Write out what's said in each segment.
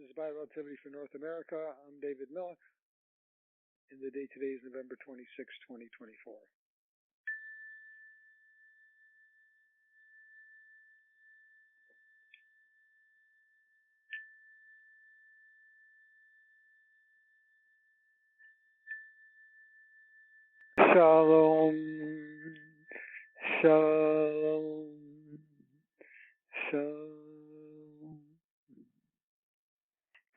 This is Biorelativity for North America. I'm David Millick, and the date today is November 26, 2024. Shalom, shalom, shalom.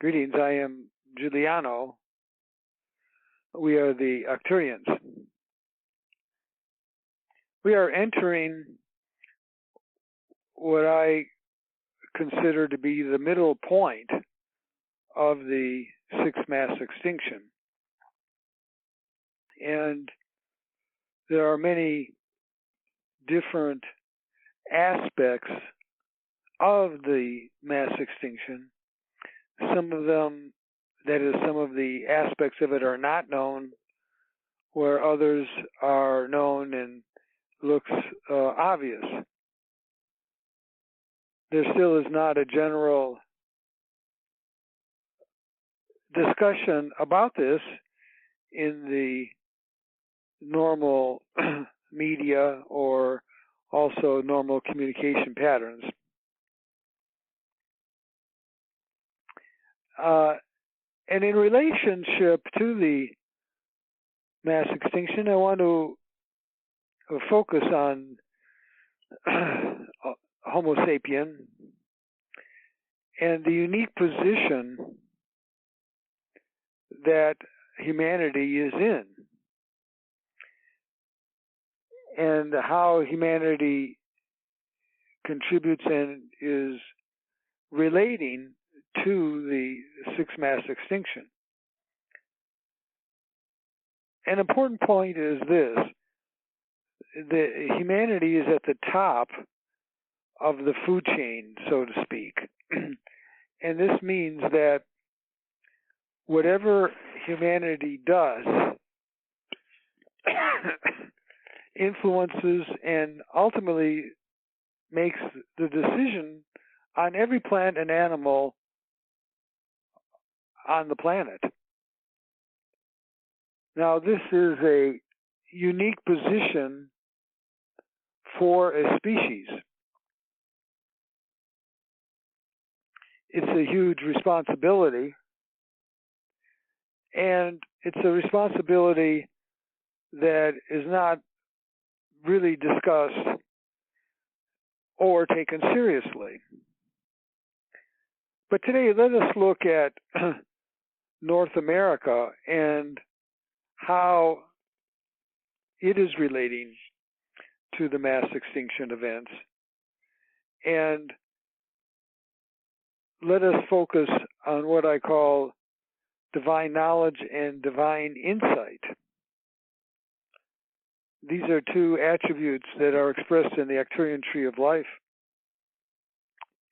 Greetings, I am Giuliano. We are the Arcturians. We are entering what I consider to be the middle point of the sixth mass extinction. And there are many different aspects of the mass extinction. Some of them, that is, some of the aspects of it are not known, where others are known and looks obvious. There still is not a general discussion about this in the normal media or also normal communication patterns. And in relationship to the mass extinction, I want to focus on Homo sapien and the unique position that humanity is in, and how humanity contributes and is relating to the sixth mass extinction. An important point is this: that humanity is at the top of the food chain, so to speak. And this means that whatever humanity does influences and ultimately makes the decision on every plant and animal on the planet. Now, this is a unique position for a species. It's a huge responsibility, and it's a responsibility that is not really discussed or taken seriously. But today, let us look at North America and how it is relating to the mass extinction events. And let us focus on what I call divine knowledge and divine insight. These are two attributes that are expressed in the Arcturian tree of life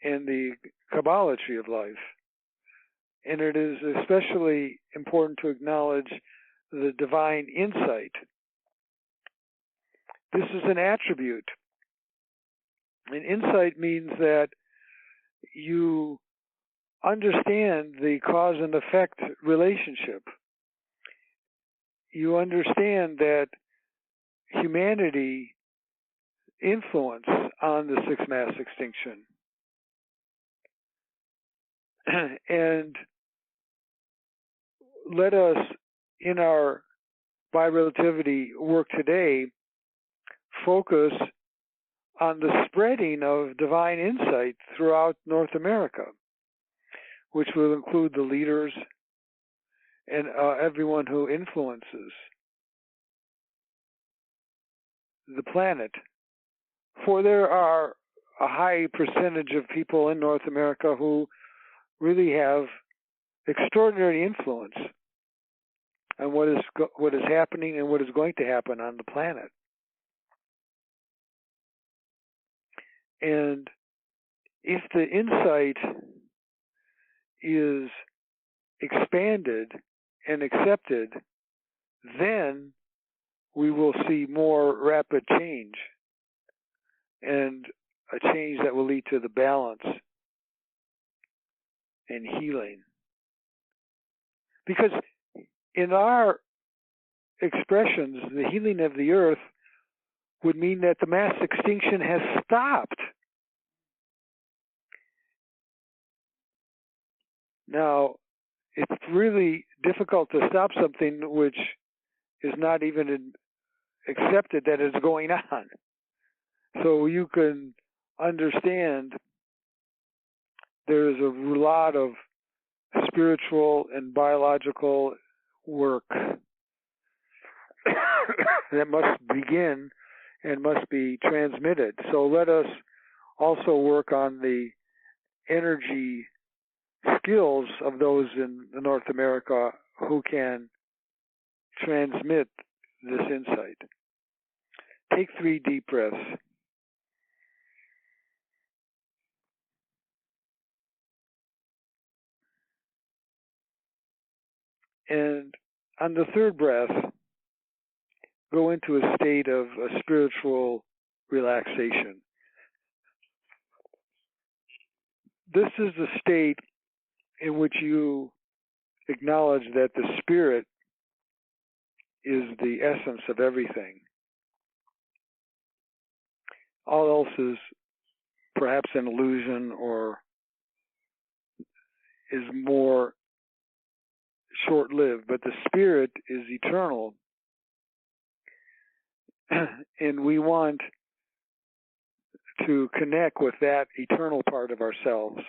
and the Kabbalah tree of life. And it is especially important to acknowledge the divine insight. This is an attribute. And insight means that you understand the cause and effect relationship. You understand that humanity influence on the sixth mass extinction. And let us, in our biorelativity work today, focus on the spreading of divine insight throughout North America, which will include the leaders and everyone who influences the planet. For there are a high percentage of people in North America who really have extraordinary influence on what is happening and what is going to happen on the planet. And if the insight is expanded and accepted, then we will see more rapid change, and a change that will lead to the balance and healing. Because in our expressions, the healing of the earth would mean that the mass extinction has stopped. Now, it's really difficult to stop something which is not even accepted that it's going on. So you can understand there's a lot of spiritual and biological work that must begin and must be transmitted. So let us also work on the energy skills of those in North America who can transmit this insight. Take 3 deep breaths. And on the 3rd breath, go into a state of a spiritual relaxation. This is the state in which you acknowledge that the spirit is the essence of everything. All else is perhaps an illusion or is more short-lived, but the spirit is eternal. And we want to connect with that eternal part of ourselves.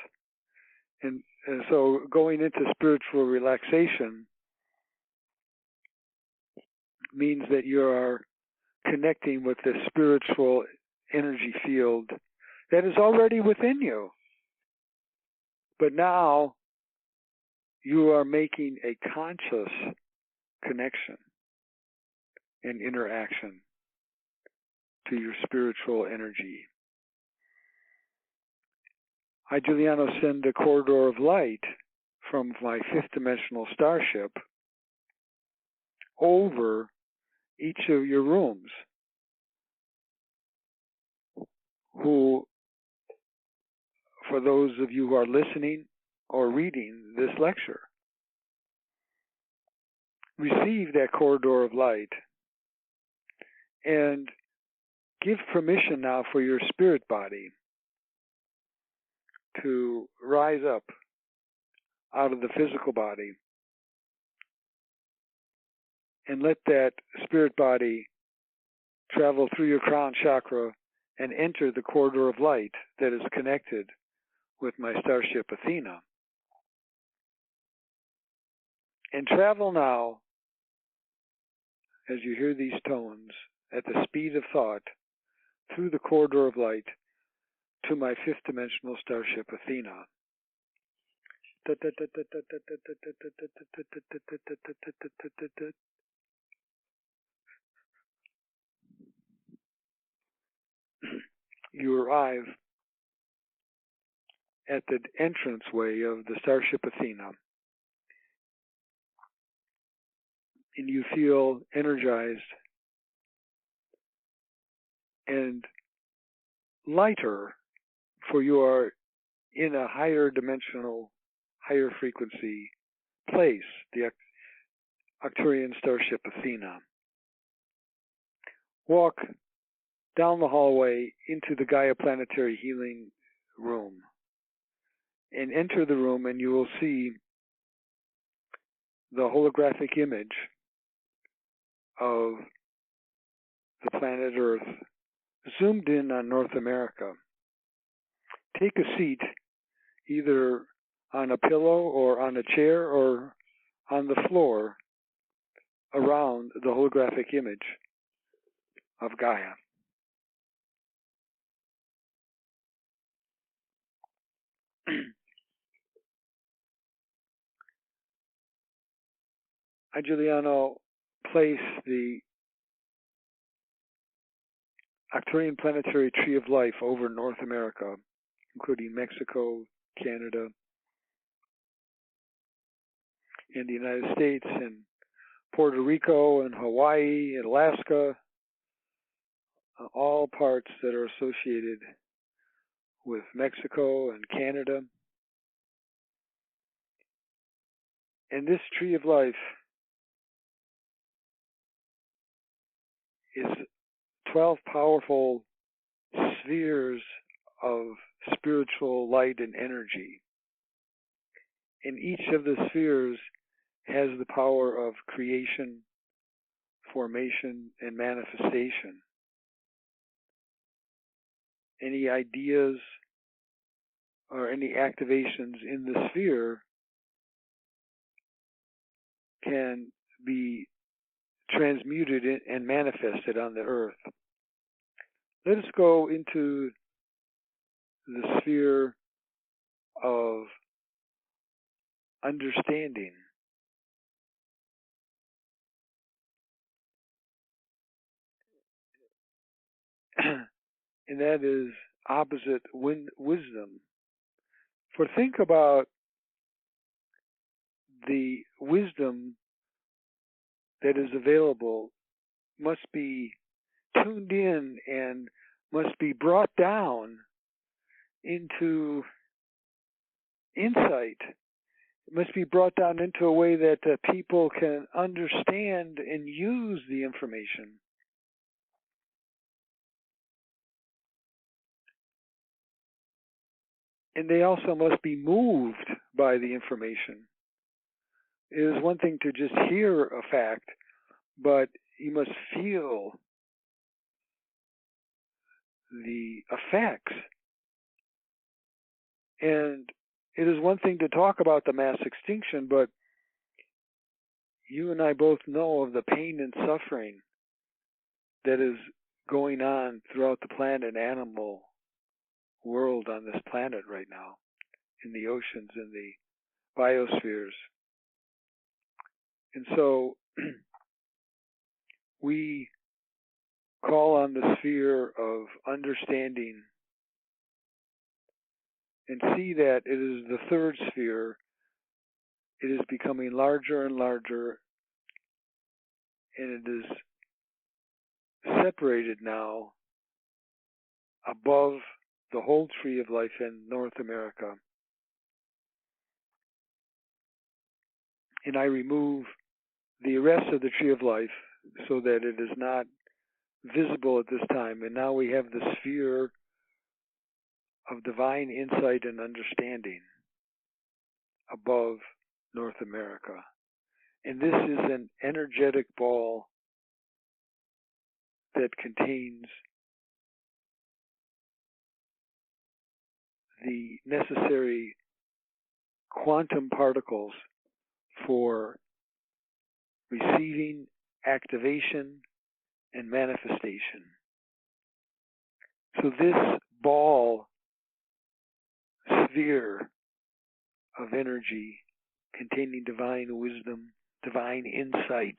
And so going into spiritual relaxation means that you are connecting with the spiritual energy field that is already within you. But now you are making a conscious connection and interaction to your spiritual energy. I, Giuliano, send a corridor of light from my 5th dimensional starship over each of your rooms, who, for those of you who are listening or reading this lecture, receive that corridor of light and give permission now for your spirit body to rise up out of the physical body and let that spirit body travel through your crown chakra and enter the corridor of light that is connected with my starship Athena. And travel now, as you hear these tones, at the speed of thought, through the corridor of light to my 5th dimensional starship Athena. You arrive at the entranceway of the starship Athena, and you feel energized and lighter, for you are in a higher dimensional, higher frequency place, the Arcturian starship Athena. Walk down the hallway into the Gaia Planetary healing room and enter the room, and you will see the holographic image of the planet Earth zoomed in on North America. Take a seat either on a pillow or on a chair or on the floor around the holographic image of Gaia. I, Giuliano, place the Arcturian planetary tree of life over North America, including Mexico, Canada, and the United States, and Puerto Rico, and Hawaii, and Alaska, all parts that are associated with Mexico and Canada. And this tree of life is 12 powerful spheres of spiritual light and energy. And each of the spheres has the power of creation, formation, and manifestation. Any ideas or any activations in the sphere can be transmuted and manifested on the earth. Let us go into the sphere of understanding. And that is opposite wisdom. For think about the wisdom that is available must be tuned in and must be brought down into insight. It must be brought down into a way that people can understand and use the information. And they also must be moved by the information. It is one thing to just hear a fact, but you must feel the effects. And it is one thing to talk about the mass extinction, but you and I both know of the pain and suffering that is going on throughout the plant and animal world on this planet right now, in the oceans, in the biospheres. And so we call on the sphere of understanding and see that it is the third sphere. It is becoming larger and larger, and it is separated now above the whole tree of life in North America. And I remove the rest of the tree of life so that it is not visible at this time. And now we have the sphere of divine insight and understanding above North America. And this is an energetic ball that contains the necessary quantum particles for receiving, activation, and manifestation. So this ball sphere of energy containing divine wisdom, divine insight,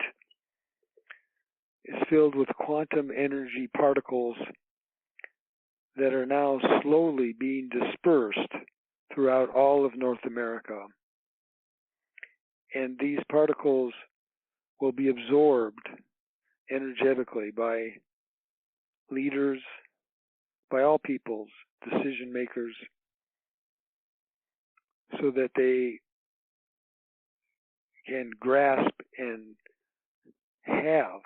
is filled with quantum energy particles that are now slowly being dispersed throughout all of North America. And these particles will be absorbed energetically by leaders, by all peoples, decision makers, so that they can grasp and have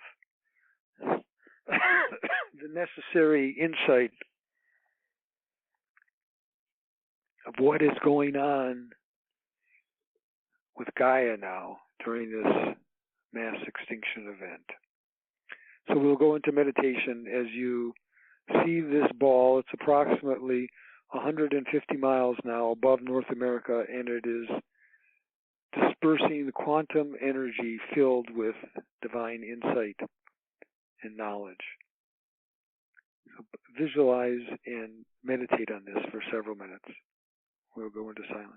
the necessary insight of what is going on with Gaia now during this mass extinction event. So we'll go into meditation as you see this ball. It's approximately 150 miles now above North America, and it is dispersing the quantum energy filled with divine insight and knowledge. So visualize and meditate on this for several minutes. We'll go into silence.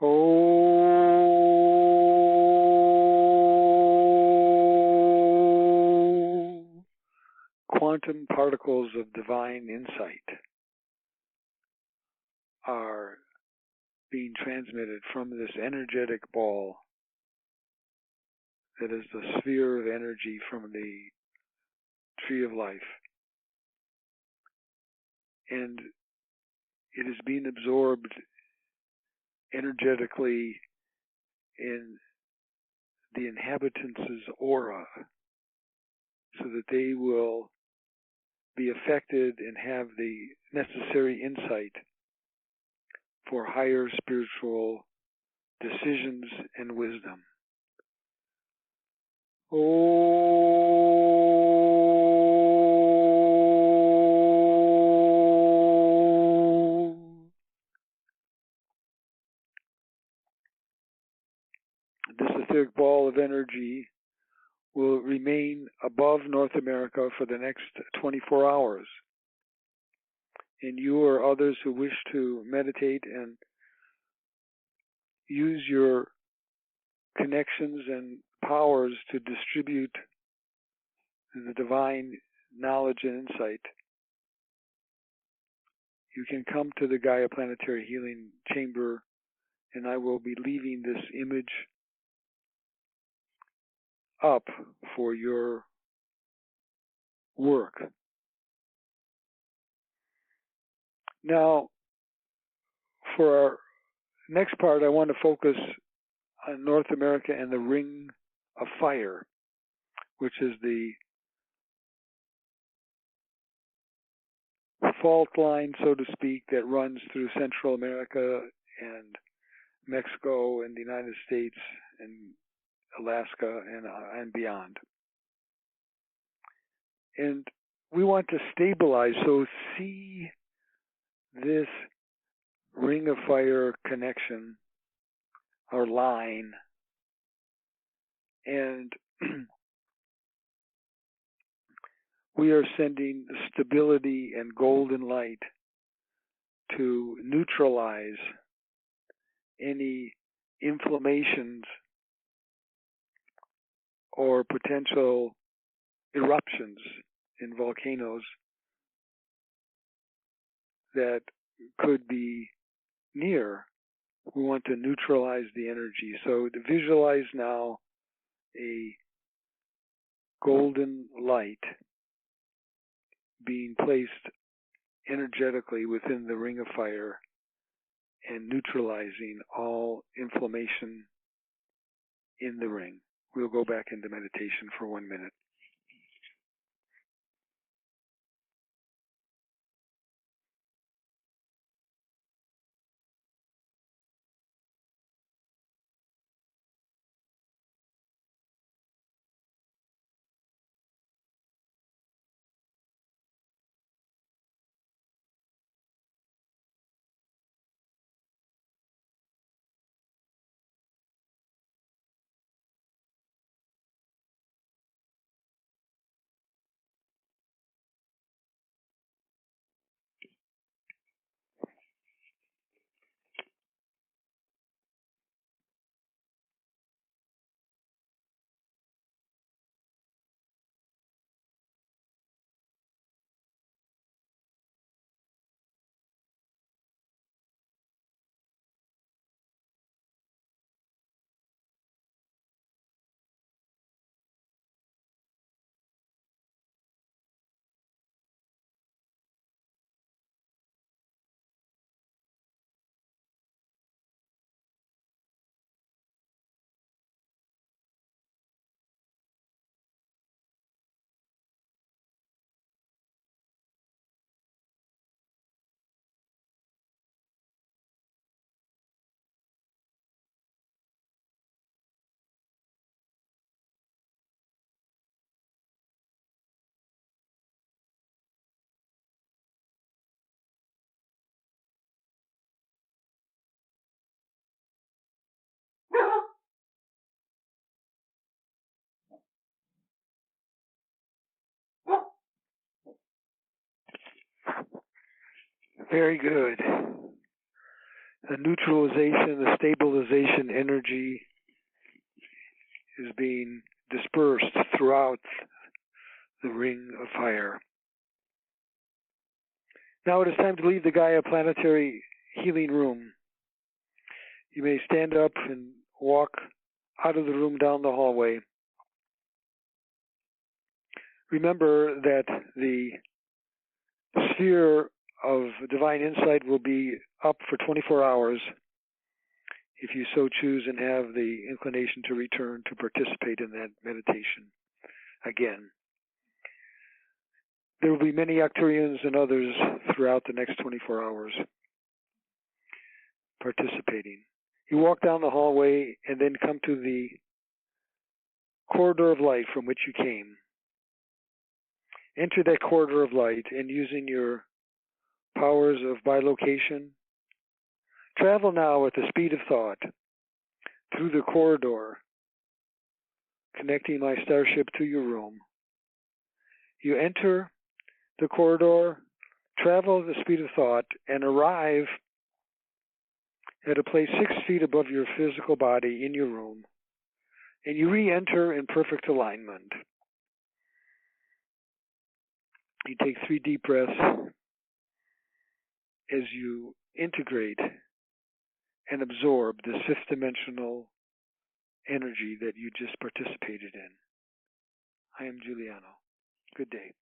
Oh, quantum particles of divine insight are being transmitted from this energetic ball that is the sphere of energy from the tree of life. And it is being absorbed energetically in the inhabitants' aura so that they will be affected and have the necessary insight for higher spiritual decisions and wisdom. Oh, this etheric ball of energy will remain above North America for the next 24 hours. And you or others who wish to meditate and use your connections and powers to distribute the divine knowledge and insight, you can come to the Gaia Planetary Healing Chamber, and I will be leaving this image up for your work. Now, for our next part, I want to focus on North America and the Ring of Fire, which is the fault line, so to speak, that runs through Central America and Mexico and the United States and Alaska and beyond. And we want to stabilize, so see this Ring of Fire connection or line, and we are sending stability and golden light to neutralize any inflammations or potential eruptions in volcanoes that could be near. We want to neutralize the energy. So to visualize now a golden light being placed energetically within the Ring of Fire and neutralizing all inflammation in the ring. We'll go back into meditation for 1 minute. Very good. the neutralization, the stabilization energy is being dispersed throughout the ring of fire. Now it is time to leave the Gaia Planetary healing room. You may stand up and walk out of the room down the hallway. Remember that the sphere of divine insight will be up for 24 hours if you so choose and have the inclination to return to participate in that meditation again. There will be many Arcturians and others throughout the next 24 hours participating. You walk down the hallway and then come to the corridor of light from which you came. Enter that corridor of light and using your powers of bilocation, travel now at the speed of thought through the corridor, connecting my starship to your room. You enter the corridor, travel at the speed of thought, and arrive at a place 6 feet above your physical body in your room, and you re-enter in perfect alignment. You take 3 deep breaths as you integrate and absorb this 5th dimensional energy that you just participated in. I am Giuliano. Good day.